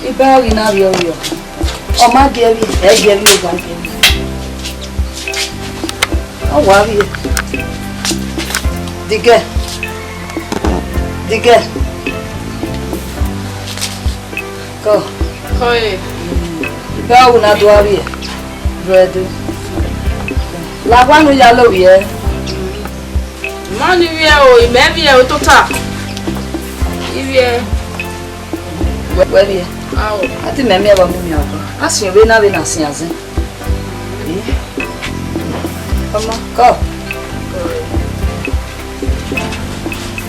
Ibe na yo. O ma ge wi, e ge wi o ba ge. O wa wi. Dige. Go. Hoi. Ibe na do wi. Bread. La wa no ya lo wi e. Mani wi e o, me wi e o tota. Iwi Where we? Awo. Ati me ba mu mi ako. Asin we na sin asin. Mama, go.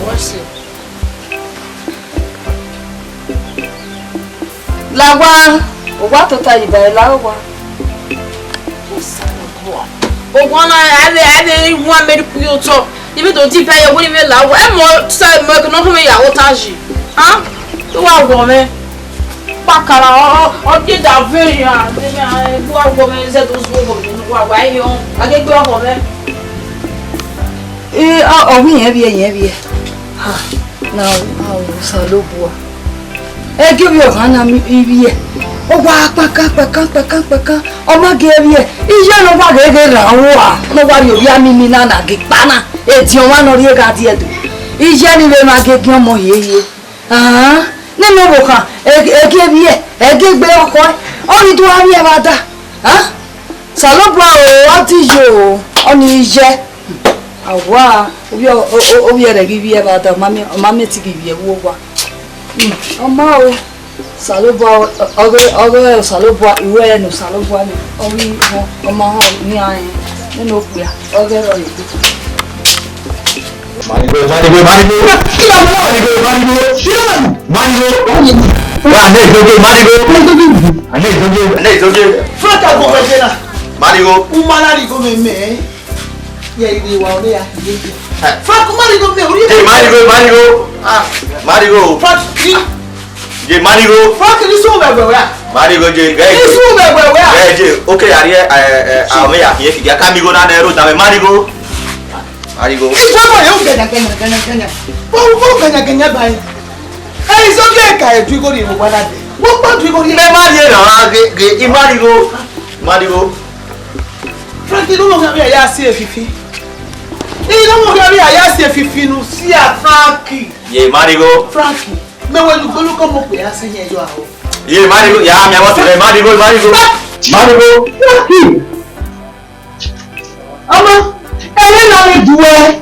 What's it? La wa to ta iba la wa. O gwana ade one medical yo to. Ibi to di pa ye woni me la wa. E mo sa mo no me ya otaji. Ah? To wa go me. Pakara o di da very ah. Do wa go me se to so go me wa yo. Agegbe o me. O wi yen bi. Ha. Na o sa lo bo. E give your hand am ibi e. O wa paka. O ma ge bi e. Iye no wa ge ra wa. No wa yo ya mi na na ge pana. E ti o wa no ri ga ti e do. Iye ni le ma ge gan mo yeye. Ah. Ni mo bo kan e ge bi e. E ge gbe oko e. O ri to wa bi e ba da. Ah. Sa lo bo o ti yo. O ni ije. Awa, obi ere gibi e ba da mami ti gibi e wo wa. Oma o salobo ogo salobo iwe no salobo ni. Owi oma ho ni ayin nínú oku ya. Ogo ro yi. Manigo. Wa ne joge. Frata go bejena. Manigo. Umalari go me. Yeah, you want me. Frank, Marigo, Marigo. Ah, Marigo. Frank, Marigo. Frank, this over. Marigo, this over. Okay, I'll make here. You can't go down the road. Marigo. It's okay, to go in one day. What part we go in? Marigo. Frank, you don't know me. I see a fifi. You don't know me. I see a fifi. No, see a Frankie. Yeah, Marigo. Frankie. Me when you go look up, we are saying you are. Yeah, Marigo. Yeah, me want to Marigo. Frankie. Ama, any do it.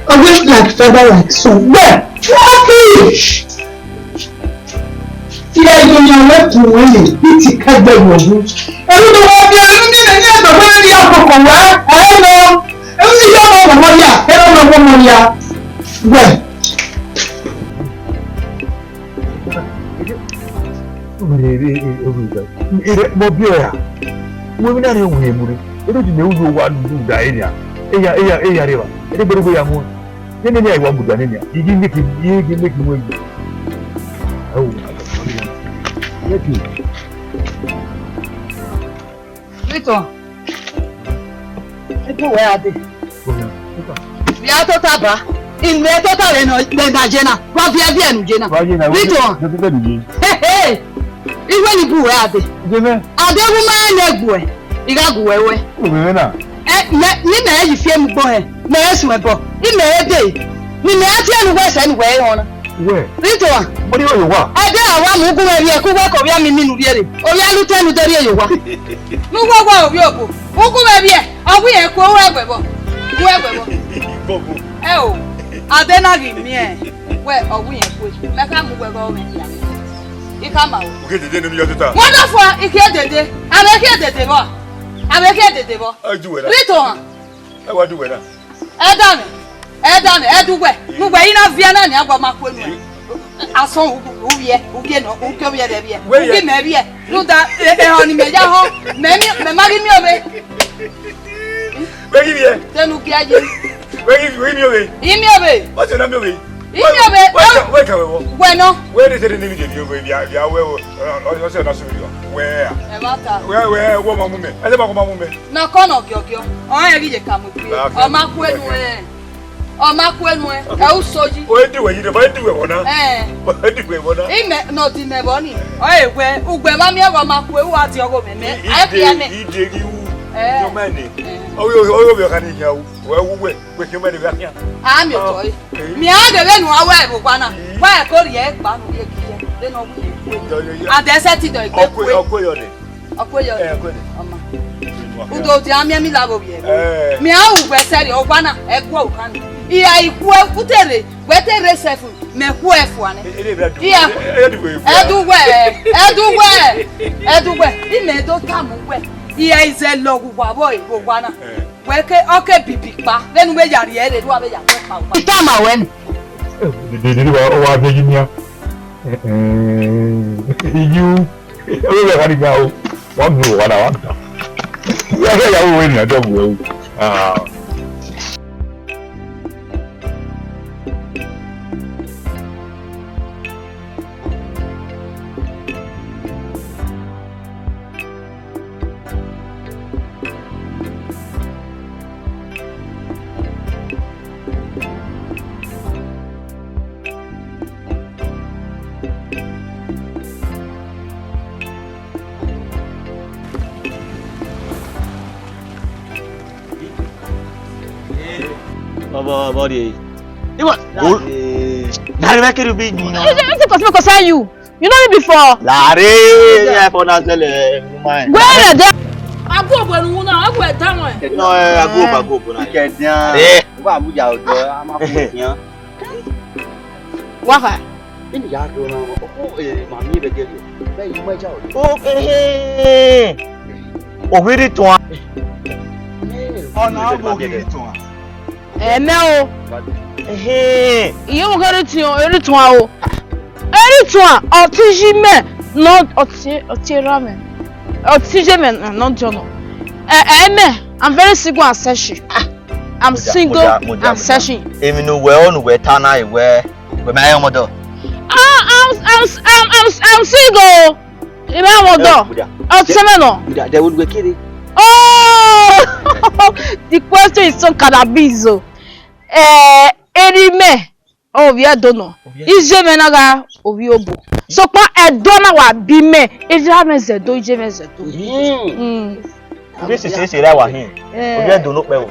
I wish like father like son. Where? Frankie. Yeah, you left to win. It's a cat that was rich. I don't know what they are looking at. The way they are from where? I don't know. Everything you know from one year. I don't know from 1 year. Where? Victor, where are they? We are total. In the total, Jena. What we are being Jena. Victor, hey, even if you are there, are they woman leg boy? You got go away. You may have fame boy, may I swear, in the day. You may have tell West anyway on. Where? Victor, what do you want? I don't want to go here. Who work over me? Oh, yeah, Lieutenant, there you are. No, what you go? Who go here? Are we a co-worker? Oh, I then have me. Where are we? Make a move over. You come out. Wonderful. You can't do it. I make it the devil. I make it the devil. I do it. Little. I want to do it. Everywhere. No way in a Vienna, I got my queen. I saw who ye, who get no, who come here. Where maybe, look that on me, marry me away. Then who get you? Where what's your number? Where is it in the Where, woman? I never come. Now, corner of your girl. I really come with you. O ma ku enu e u soji. O e diwe yi de ba diwe wona. O e diwe wona. Ime no di me boni. O egwe ugbe ma mi e ma ku e wa ti ogo meme. Ai bia me. Ideri wu. Yo mani. O bi kan ni yawo. We ki mani bi akia. Ah mi o to yi. Mi a de le nu awe e bo kwa na. Wa e ko ri e pa nu ye ki ye. Le no wu ye. And the set it do igbe ku. Okoyo ni. Okoyo. Okoyo. Oma. Udo ti ami mi labo bi e. Mi a ugbe seri o kwa na e ku o kan. Iya iku kutere wetere sefu me ku efu ane iya edugwe ime do tamu we iya ize logu kwa boy gbogbo na we ke oke bibi pa lenu be yari ere do be ya pa pa tama wen de wa be yinia you o be kan ga o wa mi o wa na wa ya ga ya o we na do bu Body. You what? Larry, where can you be? It's because you. You know me before. Larry, yeah, for now, tell where are they? I go when you know. I go down. No, I go. Get down. Eh, what would you do? I'm a fool. What? In the yard, mommy, they get you. Where you might out. Okay. Oh, really? Oh, now I'm going to. Meo. You got it to every twelve. Every twelve, or Tijime, not Otiramen. Or Tijaman, not Jono. I'm very single and session. I'm single and session. Even though we're on where Tana, where my mother. I'm single. In my mother. Oh, they would be kidding. Oh, the question is so canabizo. Erime, oh, we don't know. Is Jemenaga of Yobo. So, pa a donna wa bime, if you haven't said, do Jemes. This is that one here. We do not know.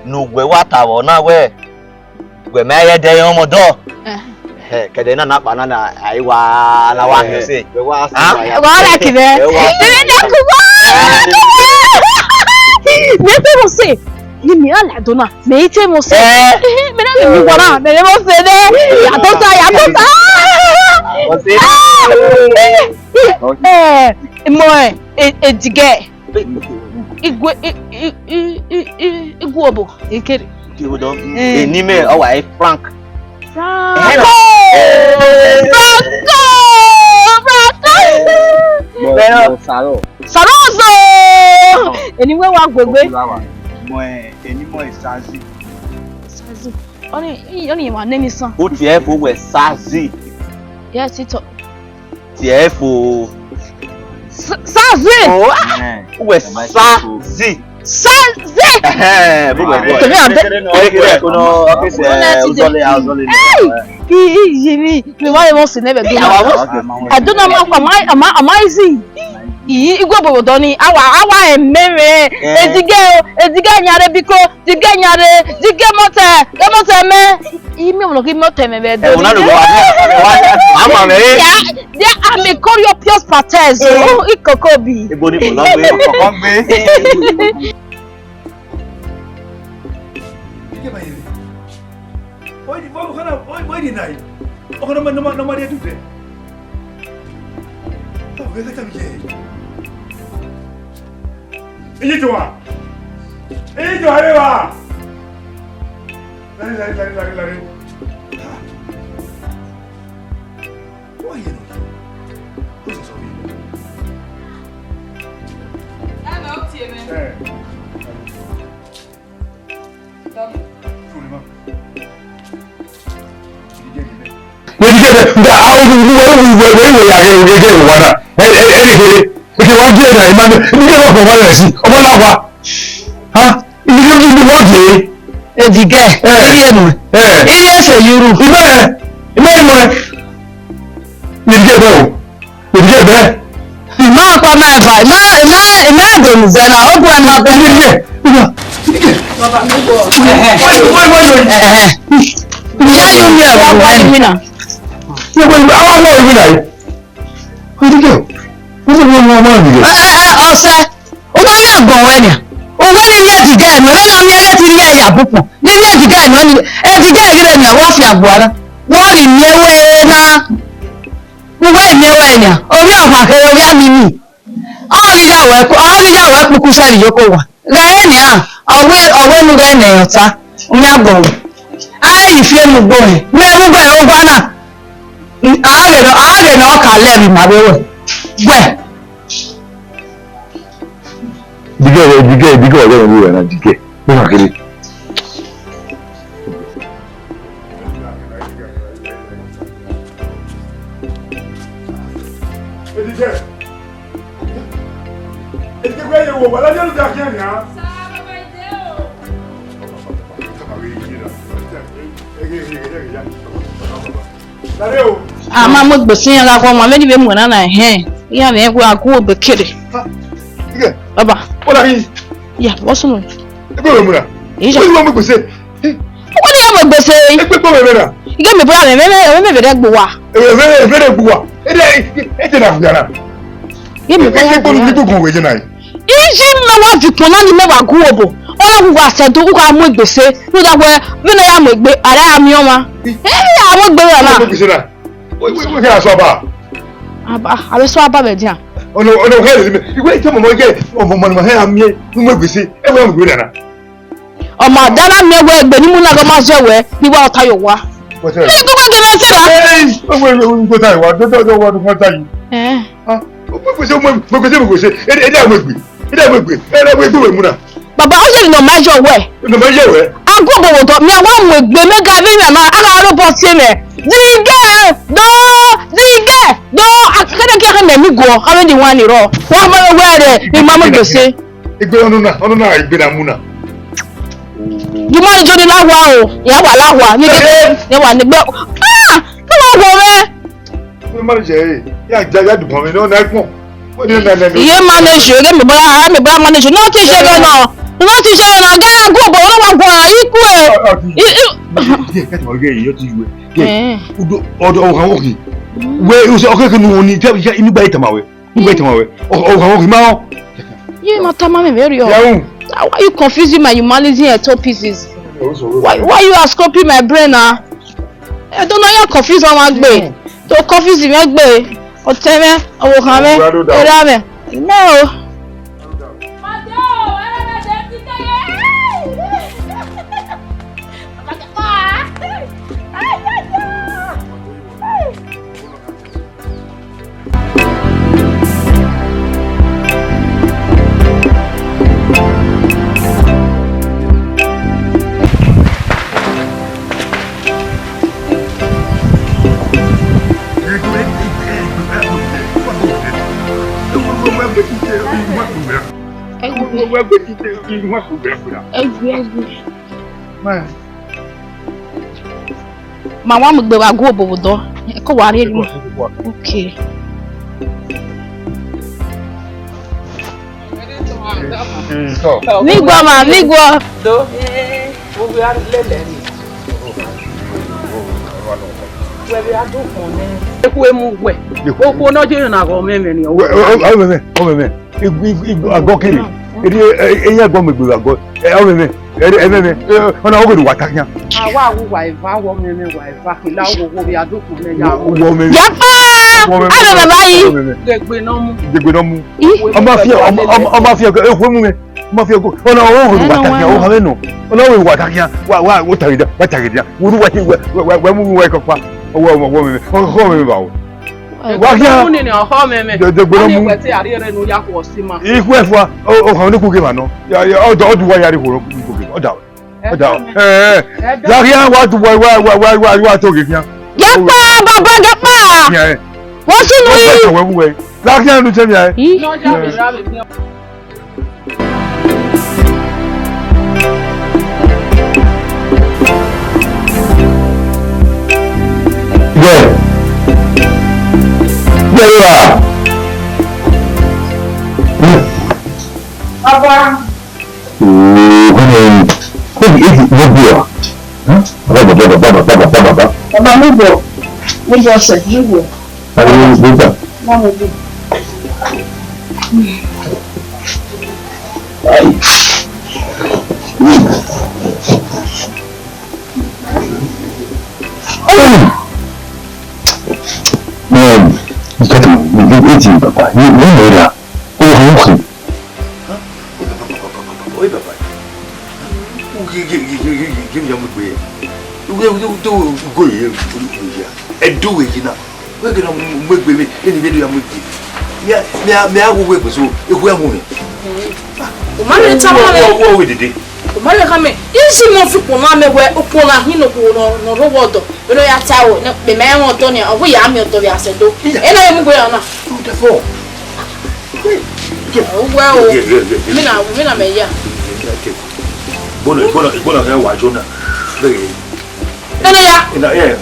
No, we what our now where we may a day on my door. Cadena not banana. I want to say, we was Never say, you me a donna, mate, will say, you wanna, they will say, anyway, what go anymore Sazi. Only one name is son. Who TF were Sazi? Yes, it's TF Sazi. Who was Sazi? Sazi. Me why wants to never do. I don't know am I easy. Igwe Doni, our mere, Ediga Yare Biko, Diga Yare, Diga Mota, me, email no give Motem. I may call your pure pates, Ikokobi. Why did I? Oh, nobody do that. Oh, we're going to Ijua. Ijua. Lari. Why you know? Who's this over here? I know, Timmy. Stop. Edige. Iyenu. Iye se yuru. Ime. Edige bo. Edige be. Ma pa ma ba. Ma do nzana. Ogwa ma ba. Edige. Baba mi go. Ya yo mi abu wina. Yo bo awa mo wina yi. Edige. Wo mo nige. Ose. O ma ya gbon we ni. O we ni edige mi. O na mi ere ti ri ya pupo. Ni edige mi ni. Edige gire na wo fi agwara. Wo ri mi ewe na. Uwe mi ewe ni. Omi ofa ke omi amini. Ọrịa wee kpukwusari yokowa gaa ni a ọwe nu ga na yota nya gbo ai ifie nu gbo ni me mu gbo ogwa na are na ọka lebi ma wewe gbe Dige ọjọ́ ìwé rẹ̀ náà dige ní wàkiri. Esse que é o ela já não tá aqui, né? Sabe, vai Deu. ama mo gbèsè yẹn la kọ ọmọ méjì bẹ mọ náà náà hẹn ìyá mi kó àkó òbẹ kéré Dige. bàbá Ó dà yín. yà wọ́n sùn. Ebe wo mu na? Èyí sọ. Ó ní wọ́n mú gbèsè. wọ́n ní yà mo gbèsè. Ebe gbọ́ mẹ́mẹ́ na. ìgé mi bọ́lá mi bẹ̀rẹ̀ gbò wá. Ebe rẹ̀ bu wa. Ede na fìyàrá. ìgé mi bọ́lá Ebe gbọ́dọ̀ nítorí kò wéjì náà yìí. ìjì mẹ́wàá fi pọ̀ náà ní mẹ́wàá kú òbò ọlọ́gbùgbù àṣẹ̀dún kúkọ àmú ìgbèsè nígbà pé nínú ya mọ̀ ìgbé àrẹ àmì ọmọ ẹ̀yà àwọn ìgbé rẹ̀ náà. Ó gbèsè náà. Wọ́n kí a sọ bá. àbẹ sọ abá bẹ̀ díà. Ọ̀nà òkè rẹ̀ síbi. Ìwé ìtẹ́ mọ̀mọ́ jẹ́ ọmọ mọ̀nàmọ́ hẹ́ àmì ẹ̀ ń mú gbèsè. Ẹ wọ́n gbé náà. ọmọ àdáná mi ẹwẹ ẹgbẹ nímú náà máa ṣe wẹ níwá ọ̀tá yóò wá. ní gbogbo gẹ̀rẹ́ sí ra. Ó gbé táyì wá. Dọ́dọ̀ wá tó fọ́n táyì. Gbèsè. Ẹdí àwọn ègbè. Ẹdí àwọn ègbè. Bàbá ó sì nà máa ṣe wẹ̀. Agó òbòwò tó mi àwọn àwọn ègbè mẹ́ga bíyàn náà á máa rọ́pọ̀ sí mi. Dígẹ̀ dọ́ akẹ́kẹ́ mẹ́mí gọ̀ ọ́rẹ́ ni wọ́n á nìrọ̀. Wọ́n máa wẹ̀ rẹ̀ ní máa mú gbèsè. Ìgbé ọ̀nà náà ìgbé náà múnà. Jùmọ̀ ìjọ ni láwa o, ìyá wà láwa ní kékeré ní wà nígbẹ́. Kí wọ́n wọ̀ mẹ́? Wọ́n máa ń ṣe é, yá jájá dùnkàn mi ní ọ̀nà ẹ̀gbọ́n. Iye manage rẹ̀ mi bọ́lá manage náà ti ṣe rẹ̀ náà. Náà ti ṣe rẹ̀ náà gẹ́gẹ́ àgọ́ òbò wọn wà gbọ́n ikú ẹ̀. Díẹ̀ kẹ́tì wọ́n gẹ́ èyí ó ti wẹ̀. Ọ̀dọ̀ ọ̀hún òkè. Wẹ́ ọ̀sẹ̀ ọ̀kẹ́kẹ́ nu wọn ni inú bá ìtàmàwẹ̀. Ọ̀hún òkè máa. Yé ma ta ma mi very well. Why you confusing my humanity and two pieces? Why you are scoping my brain ah? I don't know you confuse on one gbe. To confuse me gbe. O teme, o kan me, era me. No. Mama mo gbe wa go obodo e ko wa re ni. Okay. Migwa ma migwa. Do. Wo bi a lele ni. We bi a do kon ni. Eku emu we. Oku no je na go meme ni. O meme. Agokiri. Eyin agbon me gbe ago. O meme. Meme. Ona ogo ni watakian. Awa wo wa iva wo meme wa iva ki la wo bi a do kon ni ya. Wo meme. Ya pa. Ado baba yi. Degbe no mu. Ọmọ fi ọkọ̀ ẹ̀kọ́ mú mi ọmọ fi ọkọ̀ ọ̀nà ọwọ́ òhùn wàtàkìyà ó hàmẹ́ nù ọ̀nà ọwọ́ wàtàkìyà wà ó tàgídà wàtàgídà wúrú wà mú wà ẹ̀kọ́ pa ọwọ́ mi ọkọ̀ mi bà ó. Wàkíyà mú ni ọ̀họ́ mẹ́mẹ́. Dẹ̀gbẹ̀rẹ̀ mú. Wọ́n ní pẹ̀tẹ́ àríyànrẹ́ nu yà kọ̀ sí ma. Ikú ẹ̀fọ́ ọ̀hàn ní kúkẹ́ mà náà ọdún wà yàrá ìhòòrò kúkẹ́ ọ̀dà yàrá wà tó wà tó kìkìyà. Yapa baba yapa. Wọ́n sì nù yìí. Lákìyà ló tẹ́ mi àyè. Baba Mubo. Mubo se, Mubo. Mubo. Umare kame isi mo fi pona mewe opona hino ko no robodo bero ya tawo na be me won to ni obo ya mi to bi asedo ena ye mu go ya na Beautiful. wow mina me ya Bono ke wa jona. ena ya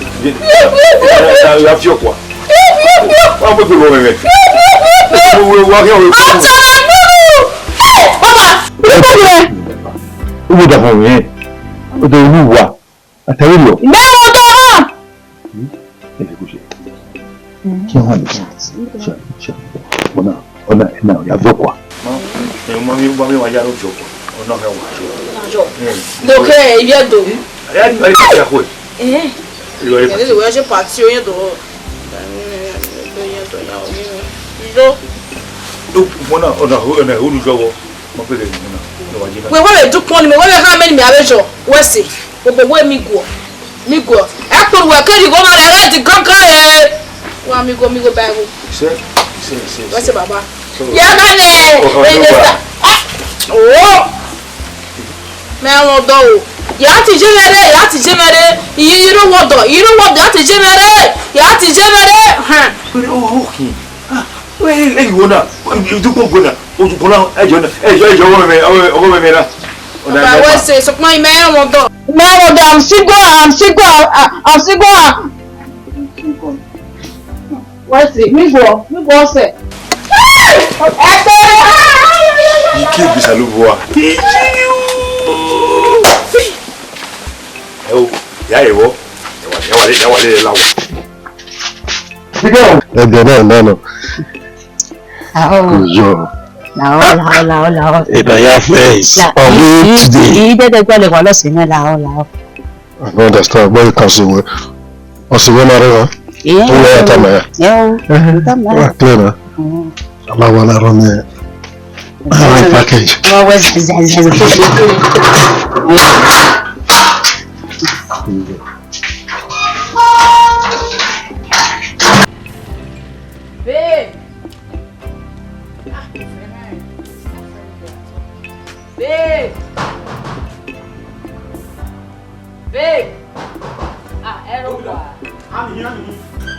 Ya fio kwa. Wa mo go me. Wa Baba Uwadiae eh. Odo Oluwa. Atari lo. me won to ha Ki won ni. Ona ya vokwa. Mami wa ya rojo. Ona ke wa jo. donc il do Ya ni ya ko. ele we je parti o yen do Ona olu jowo. Mo pe le ni na. we were do pon mi we ka me ni mi abejo we se gbogbo we mi go e ko we ke ri go na le ti kankan wa mi go ba go Se. we se baba ya ka ne oh me won do o ya ti jemere yiro wodo ya ti jemere ha Okay. Hey, wona. Du ko gona. O tu kola ejo wo me na. baba we se so pon me won do I'm single. What's it? Mubo se. Iki bisaluwa. Ya ewo. Ya wale lawo. No. Yo. Lao. Your face. Today. I don't understand where you come from. Also, when I run, clear. I want to run there. Package. Babe. Error. I'm here.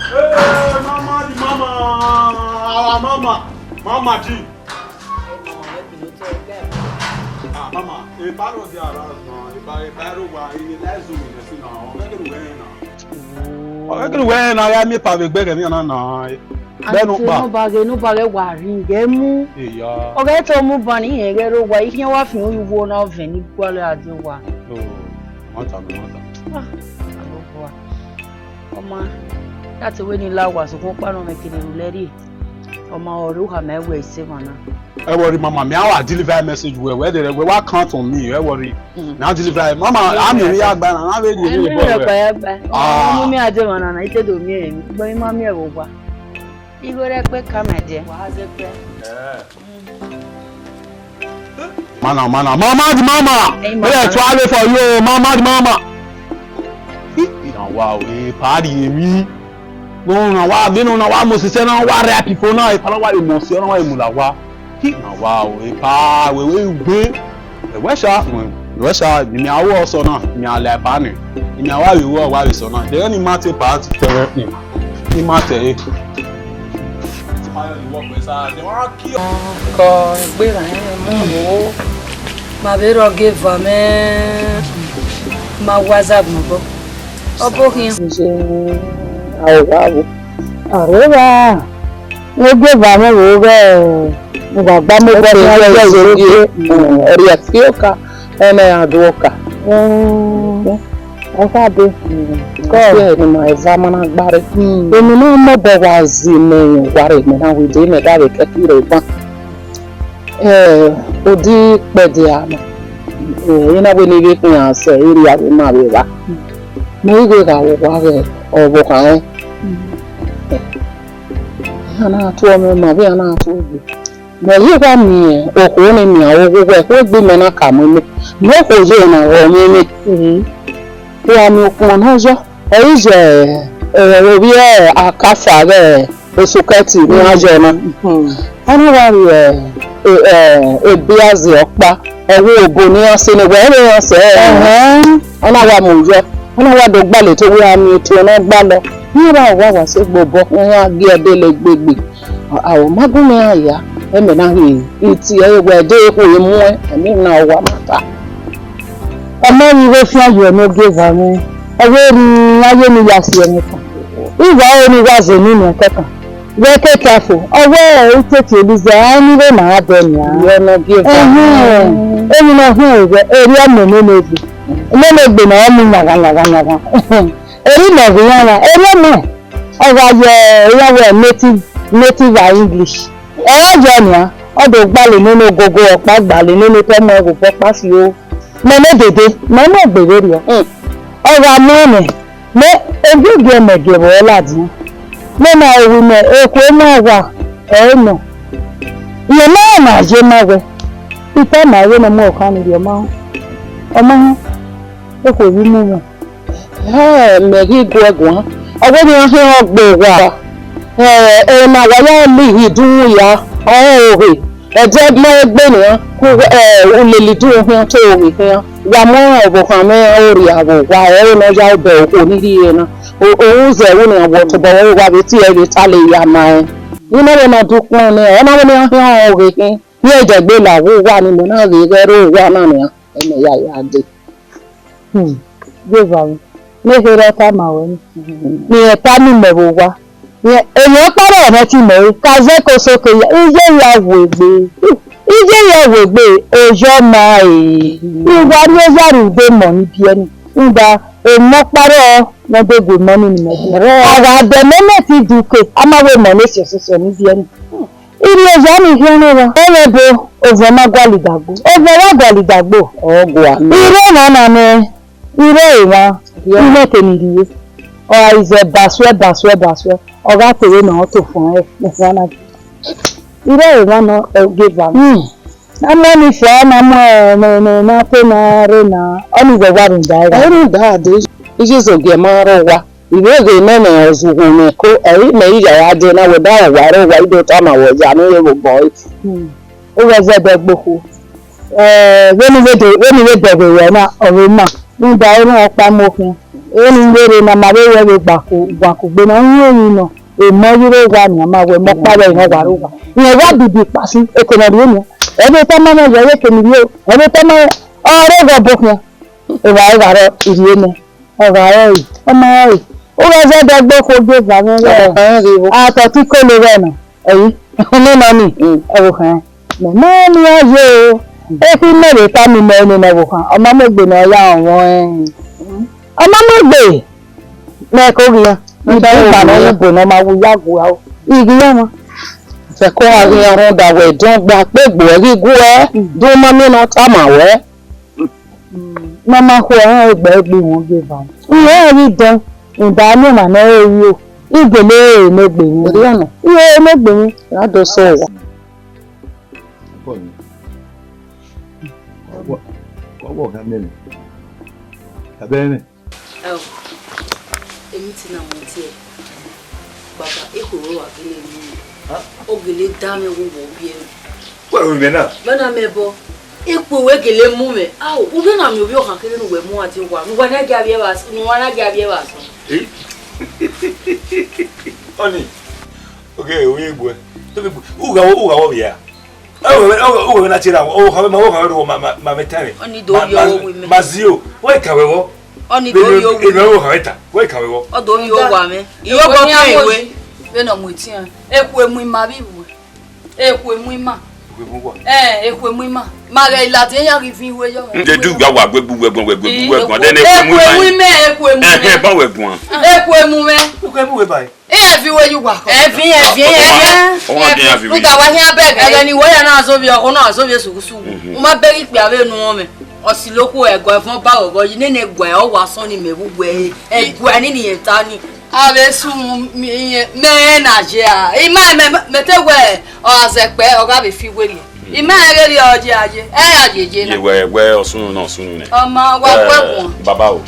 Hey, Mama G. Mama, if I was there, if I were in the last room, I'm going to win. I am a public beggar. Nobody worry. Gemu. Okay, to move on here. Get away. You know what? You won't have any quality. Oma, that's when you love was a company making a lady. Oma or Ruha may weigh 7. I worry, Mama. Me, I will deliver a message where they will count on me. I worry. Now deliver. Mama, I'm in the yard, but I'm ready. I don't want to eat to me. But Mammy, over. You go that quick come at you. Mama. Let's try it for you, Mama. Wow, party me. No, wow, they don't know what most is saying. What rap people now? If I don't want emotion, I will allow. Wow, we be. Where's that? Me, I was so now. Me, I like banner. Me, I was so now. The only matter part therapy. The matter. Mabero give a man. Ma WhatsApp number. Okhou-Ovbokhan. Arriba. No give a man over. Baba mo gbọ́ ní ọjọ́ ìṣòro pé ẹ̀rí ẹ̀fíọ́kà ẹ̀mẹ̀ àdúrókà. Ọ̀fàdé kọ́ ni mo examine agbára. Èmi náà mọ̀ bọ̀ wá zi mi wàrẹ̀ mi náà wìdí mi dáre kẹ́kí rẹ̀ gbọ́n. Odi pẹ̀dẹ̀ àná. Yín náà wọ́n ní ibi fún yàn sẹ́ eré àwọn máa bẹ̀ wá. Mo rí gbé kàwọ́ wá rẹ̀ Okhou-Ovbokhan ẹ̀. Yín náà tó ọmọ mọ̀ bí yín náà tó gbé. Mo yí wá mi Okhou ni mi àwọn gbogbo ẹ̀ kó gbé mi náà kà mọ́ mi. Mo kò yé ìnà wọ̀ mí mi. Wọ́n mi kún náà jọ. Èyí jẹ́ orí àkàfà rẹ̀ oṣù kẹ́tì ní ọjọ́ náà. Wọ́n wá rí ebi àzì ọ̀pá ẹ̀wọ́ òbò ní ọ̀sẹ̀ ní wẹ́rẹ́ ọ̀sẹ̀ wọ́n náà wà mọ̀ yọ. Wọ́n náà wà dọ̀gbàlẹ̀ tó wí àmì ètò ọ̀nà gbá lọ. Nígbà wà wá sí gbogbo wọ́n wá gbé ẹdẹ lè gbègbè. Àwọn mágúnmi àyà ẹ̀mí náà rí ìtì ẹ̀wọ̀ ẹ̀dẹ́ epo ìmú ẹ̀mí náà wà mọ́ta. Ọmọ ìwé fún ayọ̀ ẹ̀mí gẹ́gà mi. Ọwọ́ rí ayé mi yà sí ẹni kan. Ìgbà ó ní wáṣẹ nínú ẹ̀kẹ́kàn. Wẹ́ kéèkì àfò. Ọwọ́ ẹ̀ ń tètè olùzẹ̀ á nílé màá bẹ̀ ní àwọn ọmọ gẹ́gà. Èmi náà fún ẹ̀rẹ́ eré ọmọ mélògbè. Mélògbè náà mú yàgàyàgàyàgà. Èrí mẹ̀rí yàrá. Eré ọmọ ọ̀rọ̀ ayẹ ìyàwó native English. Ẹ̀rọ jọ nìyà. Ọdọ̀ gbalẹ̀ nínú gogo ọ̀pá gbalẹ̀ nínú tẹ́mọ̀ ẹ̀rù pọ́pá sí o. Mẹ́lẹ́ dèdè mẹ́lẹ́ gbèrè rẹ̀ ọ̀rọ̀ amọ́ọ̀nì mẹ́ ogógì ẹ̀mẹ̀gẹ̀rẹ̀ ọ̀làdì mẹ́nà òwú mẹ́ èkó náà wà ẹ̀ẹ́nà ìyẹn náà mà jẹ́ mẹ́wẹ́ ìtẹ́ màá wé ní mú ọ̀kan níbi ọmọ hàn ó kò rí mú wọn. Mẹ́rí igun ẹ̀gùn ọgbẹ́ ni wọ́n fi hàn gbé wà ẹ̀ẹ́nà wáyà lè ìdúró ya ọ̀rẹ́ ẹ̀jẹ̀ mẹ́gbẹ́ nìyẹn kó olèlè dúró hàn tó òwe hàn wà mọ́ Okhou-Ovbokhan mẹ́ orí àwọ̀ wà ẹ̀rọ náà yá ọbẹ̀ òkú nídìí náà òun zẹ̀wọ́ ní àwọ̀ tó bọ̀ wọ́n wá bí tí ẹ̀rí ta lè yà máa ẹ̀ yín náà náà dúpọ̀ ní ẹ̀ náà wọ́n ní hàn òwe hàn ní ẹ̀jẹ̀ gbé làwọ̀ wà nínú náà rí rẹ́rọ̀ wà náà nìyẹn ẹ̀mẹ̀ yà yà dé. Gbégbá mi ní ìhèrè ẹ̀ta màá wẹ̀ ní ẹ̀ta mi mẹ̀rọ wa èèyàn pàrọ̀ ọ̀rẹ́ ti mẹ̀rọ kazẹ́ kó sókè iye ìyàwó ègbè ije ya wegbe ojo ma ngwa ni ojaru de mo ni bi eni ngba mo paro na de go mo ni mo ara de meme ti duke amawe mo ni soso ni bi eni ile oja ni fi ni ro elebo ojo ma gwali dagbo ojo wa gwali dagbo ogwa ire na me ire iwa ile keniriye o ize baswe oga tere na to fun e fun na ire iwa no give am Ama ni fa na mo na pe na re na oni go warun dai da de ije so ge ma ro wa iwe ge na na ozugun me ko eri me ija ya de na we da wa ro wa ido ta ma wo ja no ye boy o we ze de gboku when we de we na ore ma ni da o na pa mo fun eni lere na ma we we gba ko gbe na yin no e mo yiro wa ni ma we mo pa we no wa ro wa ni wa bibi pa si economy ni ẹbí tó máa ń yọ̀wé kèmí yóò ẹbí tó máa ọ̀rẹ́ Okhou-Ovbokhan ìwà ìwàrọ̀ ìrìé ni ọ̀rọ̀ ààrẹ yìí ọmọ rẹ̀ ó rẹ̀ ṣẹ́dẹ̀ gbé kojú ìgbàmí rẹ̀ àtọ̀ tí kò lè rẹ̀ nà ẹ̀yìn nínú ní Okhou-Ovbokhan mọ̀ ní ọ̀yẹ́ o ó fi mẹ́rẹ̀ tá mi mọ̀ ní Okhou-Ovbokhan ọmọ mẹ́gbẹ̀ náà yá àwọn ọmọ mẹ́gbẹ̀ mẹ́kọ̀ọ́ rí ìdá ìgbàlọ́ ìbò náà máa wú yàgò àwọn ìgbìyàn wọn. Feko ari arun da we don gba pe gbo ri gu do mo mi no ta ma we mama ho egbe won ge ba iye ri dan nda ni ma na eri o igele megbe ni ri ona iye megbe ni la do so wa wo ga mele abene èmi ti na mo ti e baba ekoro wa gele mi ogele dame wo bi e wa o me na bana mebo epo we gele mu me awo u be na mi obi o kan kele nu we mu ati wa nu wa na ga bi e wa nu wa na ga bi e wa so oni okay o ye gbo u ga wo bi ya o na tira o ha ma wo ma metare oni do yo wo mi mazio we ka we wo oni do yo wo ino wo ha eta we ka we wo o do yo wa me iyo go kan iwe be no mu ti an eku emu ima bi bu eku emu ima ekwe muima. Mare ilati ya rifi we yo. Ndedu gba wa gbebu wegbon den ekwe muima. Ekwe muime. Ba wegbon. Ekwe muime. Ekwe muime bai. Fi we you wa. Fi. Uga wa hin abeg. Ere ni wo ya na so bi oko na so bi sugusu. O ma beri pe ave nu won me. Osiloko ego efon ba ogo yi nene egwe o wa son ni mebugwe. Egwe ni ni etani. Ave su me Nigeria. Ima metegwe o azepe o ga be fi we ni. Ima ere ri oje aje. Ajeje na. Ewe osunu na osunu ne. Oma wa kwekun. Baba o.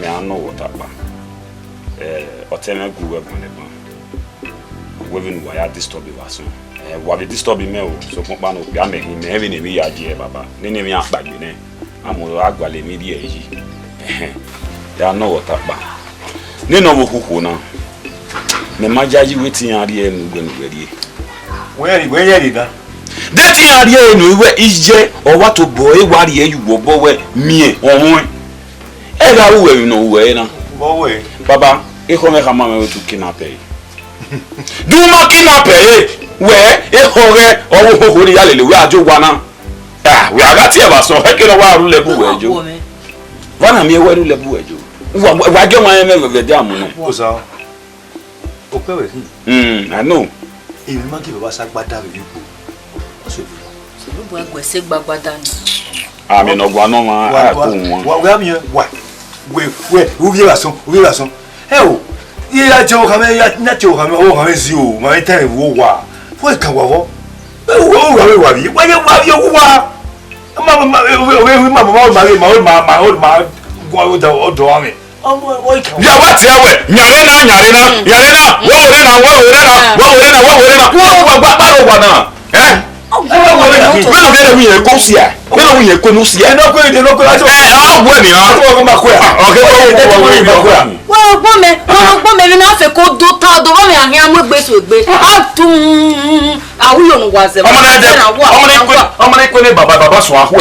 Me anu wo tapa. Oteme gu wegbon le ban. Wevin wa ya disturb wa so. Wa be disturb me o. So pon pa no pe amehin me even ni ya je baba. Ni mi apagbe ne. Amu agwale mi die yi. Ya no wo tapa. Ni no wo huhu na. Me majaji wetin ari enu gbenugberie. We yeri da. Deti ari enu we ije o wa to bo e wari e yuwo bo we mie ohun. E ga wo we no we na. Bo we. Baba, e come ka mama we to kidnapper. Do ma kidnapper we e hore o wo ri yalele we ajo wa na. Ah, we aga ti e ba so e ke no wa ru lebu we jo. Bana mi e we ru lebu we jo. Wa ge wan me ve de amu na. O sa. O pe we I know. Èmi ma ki baba sagbada be bipo. O so bi. So lo bo egwe se gbagbada ni. Ah, me no gwa no ma a ko won. Wa mi wa. We, ubi la son. Eh o. Ya jo ka me ya na jo ka me o ka me si o. Ma ta wo wa. Fo ka wa wo. O wa bi. Wa ye wa bi o wa. Ma gwa o da o do ami. Ya wa ti awe. Nyare na. Wo ore na. Wo ba ro wa na. Eh? Melo de mi e ko si e. Melo wi e ko no si e. No ko la jo. Wo ni ha. Ko ma ko ya. Okay, Wo gbo me na fe ko do ta do mi ahin amugbe so gbe. A tun awuyo nu wa se. Ọmọ na ko ni baba so ahu e.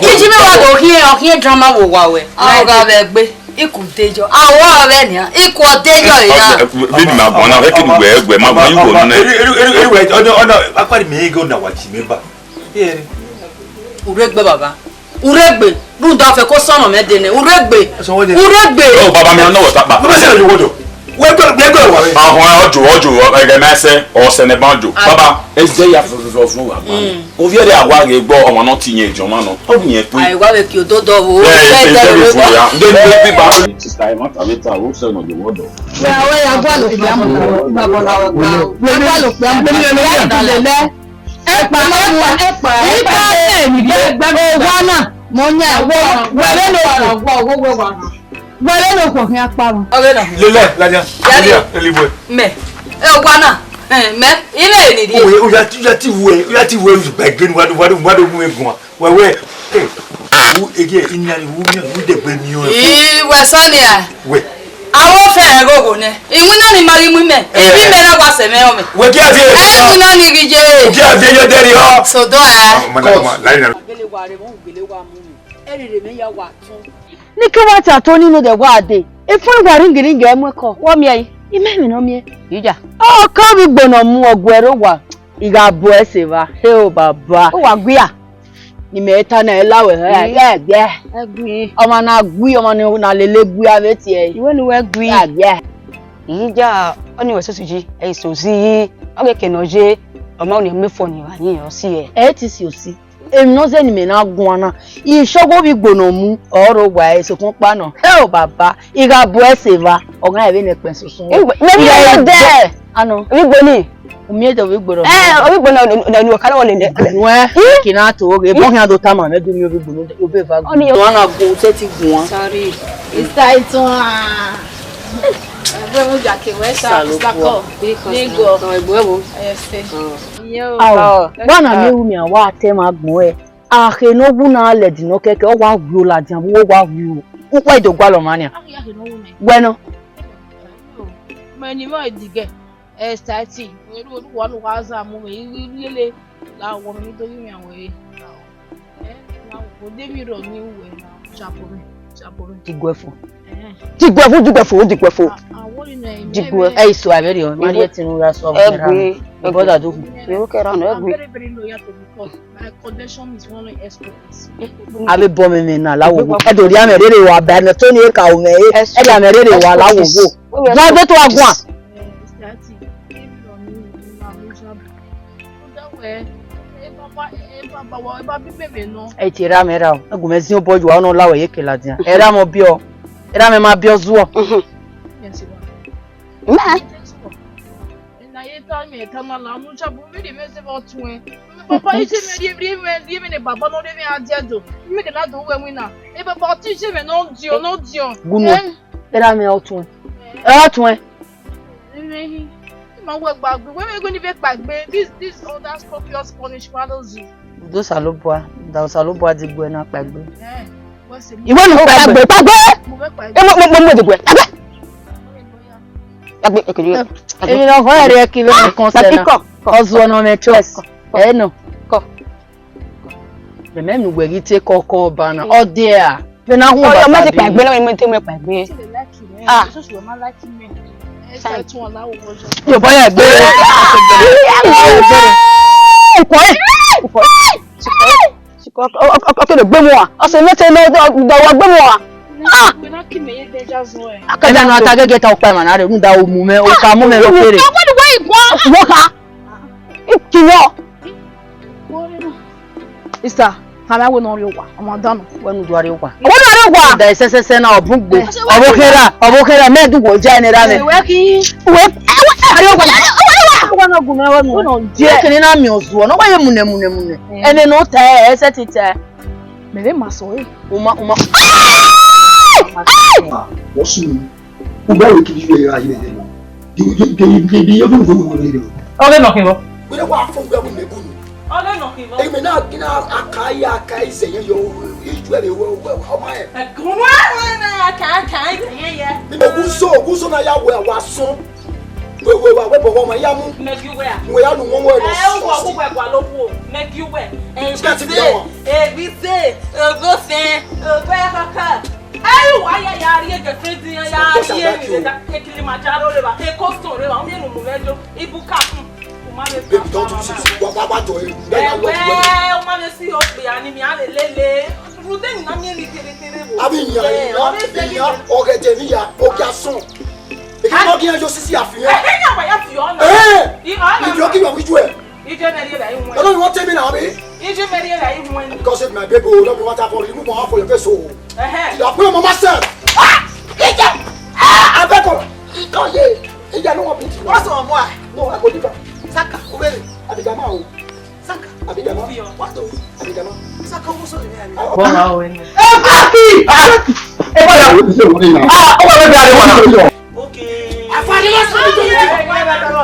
Kiji me wa do hin drama wo wa we. Awo ga be gbe. Iku dejo. Awo re ni. Iku dejo ina. Bi ma gbon na e ki du egbe ma gbon yugo nu na. Ono apari mi go na wa ti me ba. Uregbe baba. Uregbe. Runda fe ko sono me de ne. Uregbe. Oh baba mi no wo tapa. Mo se lo wodo. We go wa we. Ahun ojo ege mese o se ne banjo. Baba, eje ya fun wa gba. O vie de awa ge gbo omo na ti yen ijoma no. O bi yen pe. Ai wa we ki ododo wo. Ndé bi ba. Sister e ma ta beta o se no de wodo. We awe ya gwa lo fi amu. Baba la wa gba. We gwa lo fi amu. Lele. Epa ni wa na. Mo nya wele lo ko hin aparun. Lele laja. Elibwe. Me. Wa na. Me ile ni di. O ya ti we gba gbe ni wa do mu egun wa we. Wu ege inyari wu de gbe mi o. We sonia. We. Awo fe gogo ne. Iwu na ni mari mu me. Ibi me na wa se me o me. We ki ati. Iwu na ni rije. Ki ati yo deri ho. So do eh. Ma la na. Gele wa re mo gele wa mu mi. Erire me ya wa tun. Ni ke wa ta to ninu de wa de. E fun wa ringiri nge mu ko. Wo mi ayi. Ime mi no mi. Ija. O ka bi gbona mu ogwero wa. Iga bo ese ba. He o baba. O wa gbe a. Ni me ta na elawe he. Gbe. Egbi. Omo na gbi omo ni na lele gbi ave ti e. Iwe ni we gbi. Gbe. Ija oni we sosuji e so si. O ke kenoje. Omo ni me fo ni wa yin o si e. E ti si o si. Èmi no se ni me na gun ana isogo bi gbona mu oro wa eso kun pa na o baba iga bo ese va ogan ebe ne pen sosun me ya de ano wi gboni omi ejo wi gboro obi gbona na ni o kala won le we kina to o ge bo hin ado ta ma me du mi obi gbona o be va gun won na gun se ti gun won sorry it's tight Ebe mo ja ke we sa ko ni go egbo ese yo wana mi wu mi awa te ma gun e ahe no bu na le di no keke o wa wu la di wo wa wu o pa idogba lo mania bueno mani mo dige estati eru wa nu wa za mu me lele la wo mi to mi awon na ko de mi ro ni we na chapo mi digwefo Digo, é isso, é verdade. Maria tem um braço Egbe. Bota do. Eu quero não egbe. Very loyal to the cause. My connection is one expertise. Abi bom me na lawo. E do ri amerere wa ba na to ni ka o me. E da amerere wa lawo go. Wa be to agun. E ti ra me ra o. Agun me sin o boju wa no lawo ye kela dia. E ra mo bi o. E ra me ma bi o zuo. Ma. Na ye ta me ta na la mu cha bu mi de me se bo tun. Papa ise me me ne baba no de me ajedo. Mi ke na do we mu na. E baba ti ise me no dio. Gunu. E ra me o tun. E o tun. Ma we gbagbe. We me go ni be gbagbe. This other scorpions punish fathers you. Do saloboa. Da saloboa di gbe na pagbe. What's it? Ìwọ ni pagbe. Mo fe gbagbe. Mo di gbe. Pagbe ekele. Èmi lọ fọ́ ẹ̀rí ẹ̀kí ló ń kan sẹ́nà. Ọ̀zù ọ̀nà mẹ́tírẹ́sì. Ẹ̀ nà. Bẹ̀mẹ̀ mi wẹ̀rí tí kọ̀ọ̀kan ọba náà. Ọdẹ à. Bẹ́ẹ̀ náà hún bàtà bí. Ọmọ ti pagbe lọ́wọ́ mi tí mo pagbe. Ah. So she ma like me. E sa tun ọ̀la wo bojo. Yóò bọ́ yà gbé. Ọkọ̀ lè gbé mu wa. Ọ̀sẹ̀ mẹ́tẹ̀ lọ́wọ́ gbé mu wa. We not keep me danger zone. Akẹ́dá náà ta gẹ́gẹ́ ta ọ̀pá ìmọ̀nà rẹ̀ ń da omu mẹ́ ọ̀ka mú mẹ́ lókèrè. Ọgbọ́n ni wọ́n ìgbọ́n. Wọ́ka. Ìkìlọ̀. Sister, kàmá wo náà rí wa? Ọmọ dánù. Wẹ́nu du ariwo pa. Wọ́n ní àárẹ̀ wà. Da ìṣẹ́ṣẹ́ṣẹ́ náà ọ̀bùn gbé. Ọ̀bọ̀kẹ́rà mẹ́ẹ̀dúgbò jẹ́ ẹni rárẹ̀. Ìwé kí. Àárẹ̀ wà. Wọ́n náà gùn mẹ́wọ́ mi. Díẹ̀ kìíní náà mi ò zù ọ́, náà wáyé múnẹ̀múnẹ̀múnẹ̀. Ẹni nù tẹ́ ẹsẹ̀ ti tẹ́. Mẹ̀rẹ̀ máa sọ yìí. Uma. Wọ́n sùn mí. Mo bá wèé kí ní ìwé ayé rẹ̀ lọ. Di yóò fún mi wọlé lọ. Ọlẹ́ nọ kí n bọ́. Mo ní wàá fún gbẹ́wò mẹ́kún ni. Ọlẹ́ nọ kí n bọ́. Èmi náà kí náà aka ìsẹ̀yẹ yọ ìjú ẹ̀ lè wọ ọmọ ẹ̀. Ẹ̀gbọ́n wa aka ìsẹ̀yẹ yẹ. Nínú ògúnso náà yà wọ ẹ̀wà sún. Wẹ́wẹ́ wa wẹ́bọ̀ wọ́n ma yá mú. Mẹ́kíwẹ́ à. Mo yà nù wọ́n wọ́n ẹ̀ lọ Ẹ wọ sọ́ọ̀sì. gbogbo ẹ̀gbà ló wò mẹ́kíwẹ́. Skẹ́ẹ̀tì bí wọn. Èbíté, ògbófin, ògbẹ́ kọ́kọ́. Ayi wa ya rí ẹ̀jẹ̀ fẹ́ẹ́dì ya rí ẹ̀rìn rẹ̀ Kilimanjaro rẹ̀ wá Coastal rẹ̀ wá ó mẹ́nu mú mẹ́jọ ibùkà fún. Baby don't do this. Wá jọ ẹ̀ ẹ̀wẹ́ ó máa lè sí ọ̀pẹ̀ ànímí á lè lélẹ̀. Rúdẹ́nì náà mi ní kérékéré wò. Àbí ìyàn ọ̀gẹ̀dẹ̀ níyà ọ̀gẹ̀ asán. Èkì náà kí ẹjọ́ sísí àfihàn. Ẹ̀yìn àbáyá fi ọ̀nà. Ìjọ kí wọ́n wíjú ẹ̀. Ìjọ mẹ́rin rẹ̀ ìwọ̀n. Ọlọ́run wọ́n tẹ́ mi náà bí. Ìjọ mẹ́rin rẹ̀ ìwọ̀n. Because it's my baby, don't be what I for you. Move on for your face. You are putting my master. Ìjà! Abẹ́kọ̀! Ìtọ́ yé! Ìjà ló wọ́n bí ti. Wọ́n sọ̀rọ̀ mọ́ à. No, I go differ. Saka, obere. Abidjama o. Saka, Abidjama. What o? Abidjama. Saka owó sọ̀rọ̀ ní àná. Bọ́lá o ẹni. Ẹ báàkì! Ẹ bọ́lá. Ó wà lóbi àríwá náà. Okay. Àfàdílásí ni jòjì.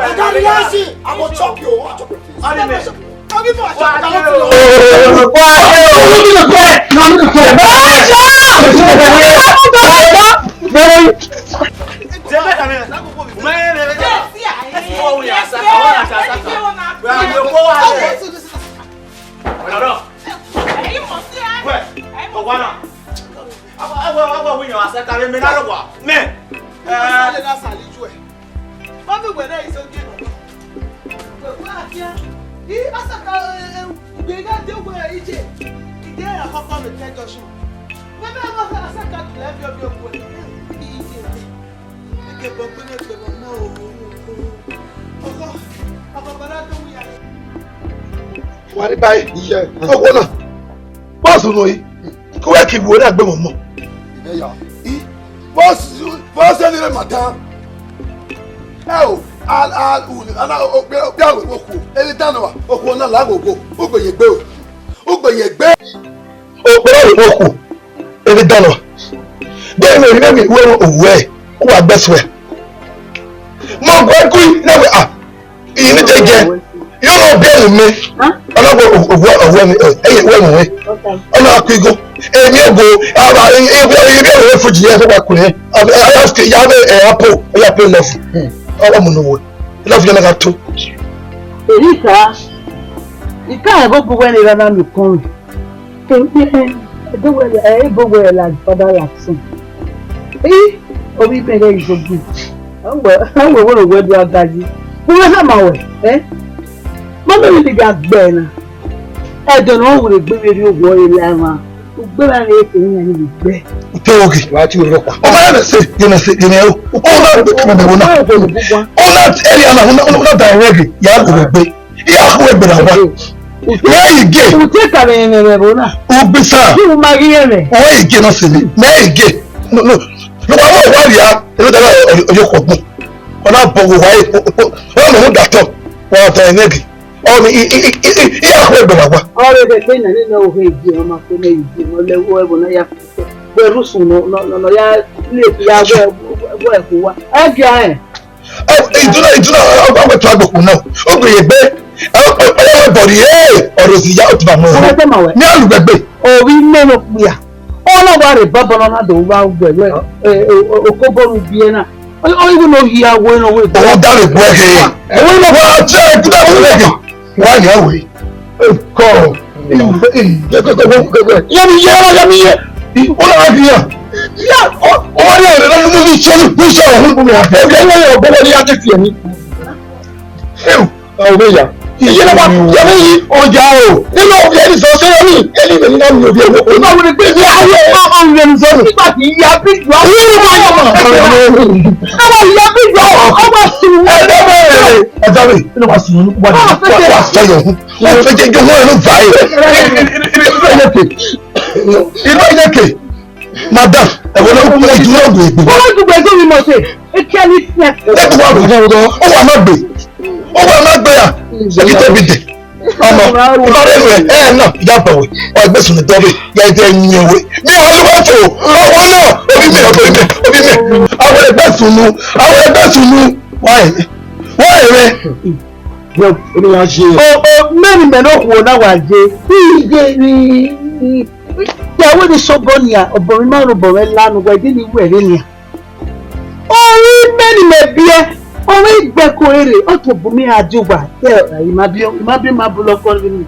Àfàdílásí. I go chop you. I chop your face. Ọdún mẹ́sàn. Ọdún mọ̀ àṣà àtàwọn ti lọ. Wà ní báyìí iṣẹ́ ọgbọ́n náà bọ́ọ̀sì nù yìí kó wẹ́ kí ìwò náà gbé mọ̀ mọ́. Bọ́ọ̀sì ẹni rẹ̀ màdá. Ẹ o, bí àwọn òkú ẹni dáná wa òkú náà lágbògbò ó gbèyè gbé o. Ó gbèyè gbé. Òpè ọ̀rọ̀ òkú ẹni dáná wa. Bẹ́ẹ̀ ni èmi náà mi ìwé òwú ẹ̀ kó wà gbẹ́sùn ẹ̀. Mo gbọ́ ikú náà wẹ̀ à ìyìn ní jẹjẹ yóò lọ bẹ́ẹ̀ mi ọlọ́gbọ̀n òwú ẹni ẹ̀yẹ ìwé ìwé ọ̀nà àkúigó èmi ògo àwọn ibi ẹ̀rọ fújì yẹn fẹ́ kùnrin ayáfẹ́ yàrá ẹ̀yàpọ̀ ẹ̀yàpọ̀ lọ́fù ọwọ́ mu nìwọ̀ lọ́fù yẹn náà tó. Èyí ìka ẹ̀ bó gbogbo ẹni rárá mi kàn rìn. Ẹ̀ẹ́dẹ́gbẹ̀rẹ̀ ẹ̀ gbogbo ẹ̀ la fọ́dá là sùn. Orí bẹ̀rẹ̀ ìṣògùn I'm going to wear the daddy. Who is my way? Eh? Mama will be a banner. I don't know what a baby you boy lama. But I ain't any bed. Okay, what you look. Oh, I say, you know, all that not directly. Yeah, where you get? Who take a man in the Rona? Oh, bizarre. You might hear me. Where you get us in it? May get. No, why you are? You got me. When I go away, oh, that talk. What I need. Oh, all the thing I didn't know who you are. When I have where Russo no, ya live where again. It's not about trouble now. Okay, babe. Everybody, or is he out of my mouth? No, baby. Oh, we men of me. All about a bubble on the round where Okhou will be. I even know he are going away. Oh, that is working. I don't know what I'm saying. Why are we? Call. Madam, I will not play to you. What do we must say? It can't be. That's what we do. Oh, I'm not there. Oh, I'm not there. So you tell me there. No, that boy. I best on the double. Yeah, they're in your way. Me, I want to. Oh, no. I will best to know. Why? Oh, many men don't know. Yeah, what is so bonia or Borimano Borellan where didn't you wear any? Oh, many may be. Oh, Becoere, Otto Bumia Juba. Yeah, you might be my bullock for me.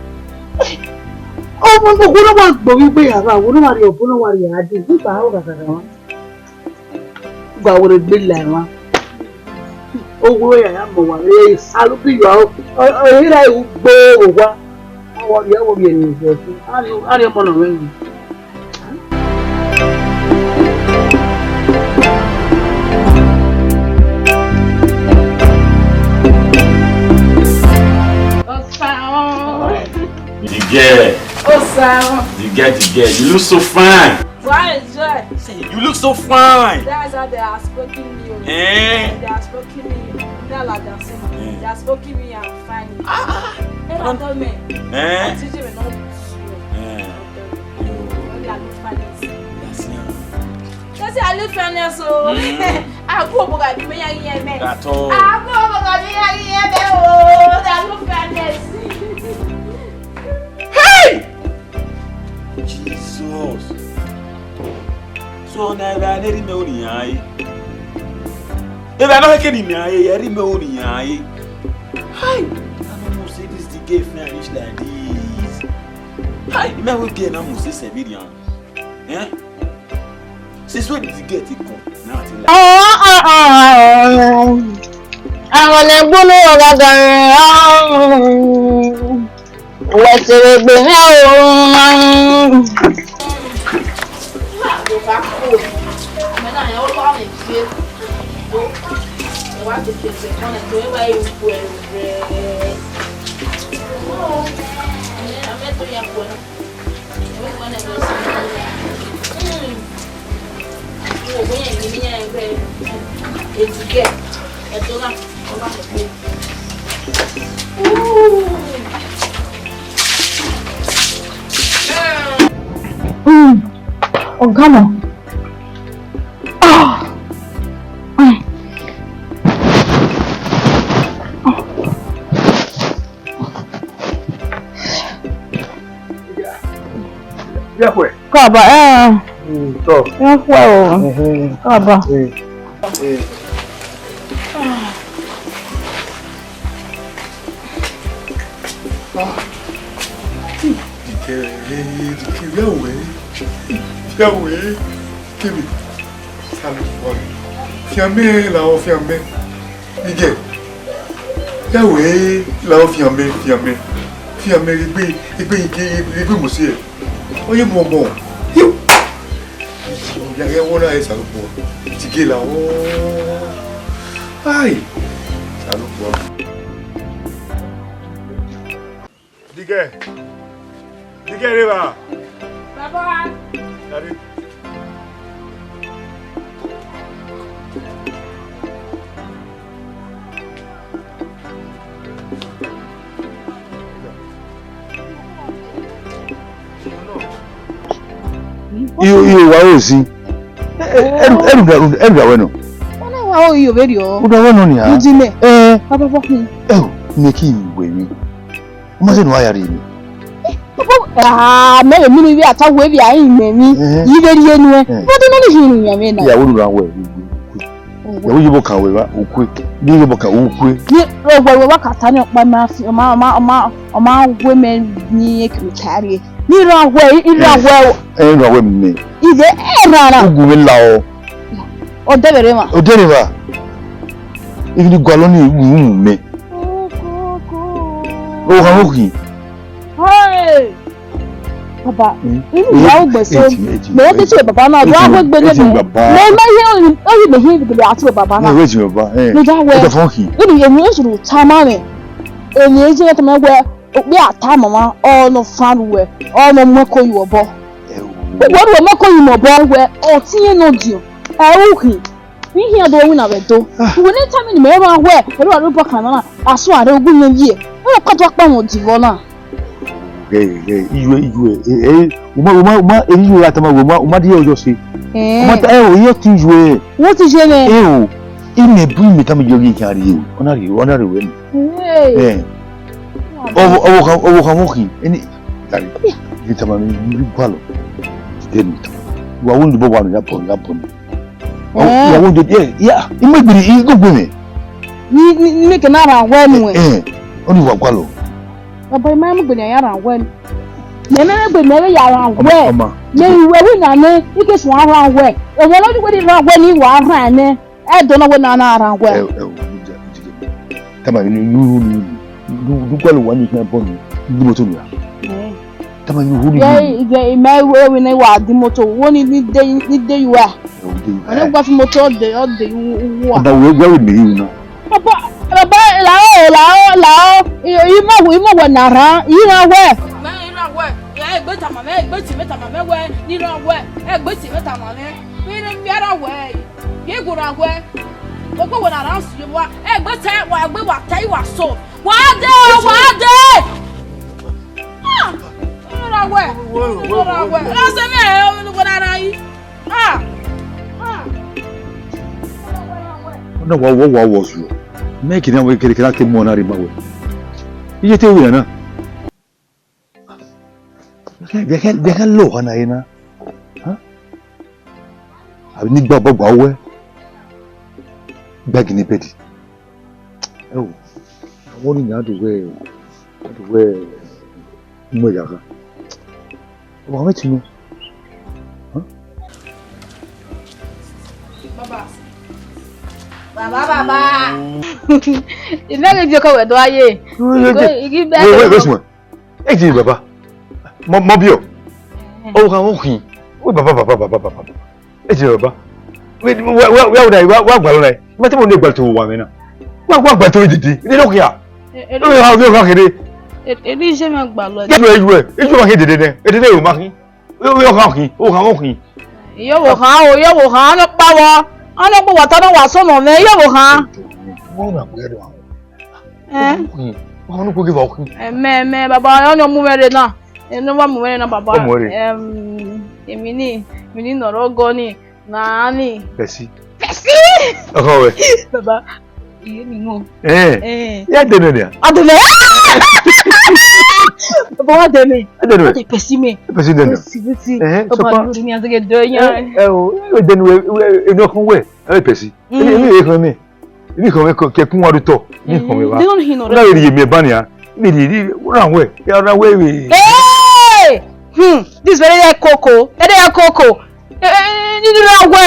Oh, what about Bobby? I wouldn't worry your Puno warrior. I did put out of the but would it be like oh, where I am one race. I'll be out. Here I will go. What you will be in this? I don't want to ring. The girl, you look so fine. Why is that? You look so fine. That's how they are spoken me. They are spoken me. They are spoken me and fine. I told me. I teach you not I look funny, so I go over the man. That's all. I go over the man. That look funny. Hey! Jesus. So now I need me only eye. If I don't get me eye, I need me only eye. Hi. I don't say this the gay finish like this. Hi, the man will get no say 7 million. Eh? Since when did you get it? Now it's like I want to go to what's it been home? Oh, come on. Kaba, So. Kaba. Fiamé, là, fiamé. Ige. Là, oui, là, fiamé. Fiamé, il monsieur. Oye, bon. Il y a rien, on a ça, le bois. Tige là, oh. Aïe. Ça, le bois. Dige, Riva. Baba. Salut. Iyo wa osi. Eru da weno. Ona wa o iyo beri o. Uda weno ni ha. Ujime. Baba bokin. Neki we mi. Mo se no ayare mi. Me mi wi atawo bi ayin me mi. Yi beri enu e. Bo de no ni hinu ya me na. Ya wo ru anwe. Ya wo yibo kan we wa okwe. Ni yibo kan okwe. Ni ogbo wa kata ni opa ma fi ma gwe me ni ekirikari. Ni rawe rawe me. Ide rara. Ugu mi la o. O debere ma. Igni gwalo ni ugu me. O ha hoki. Hey. Baba, ini ya ogbe so. Me ti se baba na wa gbegbe le. Me ma ye o me hin gbegbe ati baba na. Me ji baba. Me da we. O da funky. Ini emi osuru tama me. Emi eji ya tama gbe okpe ata mama ono fanwe ono moko yobo gbogbo moko yobo we o tinye no dio uhi mi here do wi na wedo we need time ni me ma we Okhou-Ovbokhan na aso are ogun ye o ka to pa won divo na iwe uma eyi atama uma di ojo se uma ta o yo ti jwe won ti je ne o ime bu mi ta mi jogi kan ri o ona ri we Okhou-Ovbokhan any like vitama mi kwalo den wa won bo wa no yapon ya won de ya imegbiri igogbe me ni ke na ra wa nu oni wa kwalo baba ma mu gbere ya ra wa ni me gbe me ya ra wa me iwe wi na ne ike so ara wa e wo lo gbe ra wa ni wa ara ne e do na we na ara wa tama ni Dugwalo wani kan bon ni moto ni tama ni huru ye me we na wa di moto woni ni de you are ani gba fi moto de o de wo da we gwa mi yi na baba la imo we na ra ira we e gbe ta mama e gbe ti meta mama we ni ra we e gbe ti meta mama mi ni biara we ye gura we gbogbo we na ra su wa e gbe te wa gbe wa tai wa so Wade! Rawe! Lọ́sẹ̀ mi ẹ̀ ọ́ nínú gbọ́dọ̀ ara yìí. Ọ̀nà wà wọ̀ sùn. Mẹ́ẹ̀kì náà wọ́n kékeré láti mú ọ̀nà rí máa wẹ̀. Iye tí ó wùyàn náà. Bẹ́ẹ̀ lọ ọ̀nà yìí náà. Àbí nígbà bọ́gbà ọwẹ́. Gbági ní bẹ́ẹ̀dì. Ẹ wò. Wọ́n ní àdúgbò mú ẹ̀yà kan. Ọmọ mẹ́tì ní. Bàbá. Ìlẹ́rìí di ọkọ̀ wẹ̀dọ́ ayé. Igi bẹ́ẹ̀ lọ. Wait, wait. Ẹ ti bàbá. Mọ bí ọ. Ọwọ́ kan wọ́n kìn. Wọ́n bàbá. Ẹ ti bàbá. Wọ́n gbà lọ́la ẹ̀. Mẹ́tí mo ní ìgbà tó wà mí náà. Wọ́n gbà tó dìde. Ní lókè à. Lórí ha bí o kan kéde. Èdè iṣẹ́ mi gbà lọ. Yẹ́nu ẹ̀jú ẹ̀. Ẹ̀jú kan kéde dẹ́dẹ́. Èdè náà yóò máa kí. Yóò kan kí. Ó kìn. Yóò kàn án pa wọ́n. Ano po wa tano wa sono me yo bo kan. Mo na ko yedo àwọn. Wọ́n no ko give ok. Me baba yo no mu mere na. Eno wa mu mere na baba. Èmi ni noro go ni na ni. Pesi. Ọkọ we. Baba. Iye mi ngo. Ya de ne. Adele. Baba wa de me. Adele. Ade pesi me. Pesi de ne. Baba lórí mi azege do yan. O de nu eno kan we. Pesi. Ni kan mi. Ni kan we ke kun wa do to. Ni kan we wa. Na ri mi ba ni a. Ni ran we. Ya ran we we. This very cocoa. Ede ya cocoa. Ni ran we.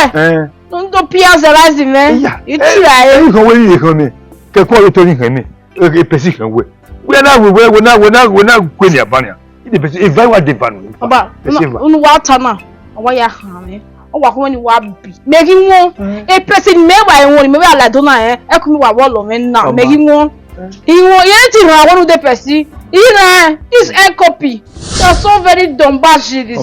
Don't pierce the last man. You try. You can wait here me. Can call you telling him. A position way. We are now going near Banya. If I were the van. About water now. Why ya harm? Oh, when you are making one. A person may buy one, maybe I don't know. I come to wall of men now, making one. He won't yet one of the person. Is a copy. You are so very dumb, bashy.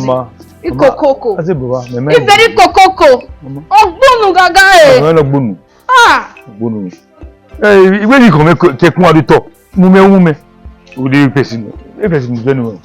Coco. It's very coco. Oh, Bunu Gaga. Ah, Bunu. When you come take one of the top, Mume, would you person? If it's general.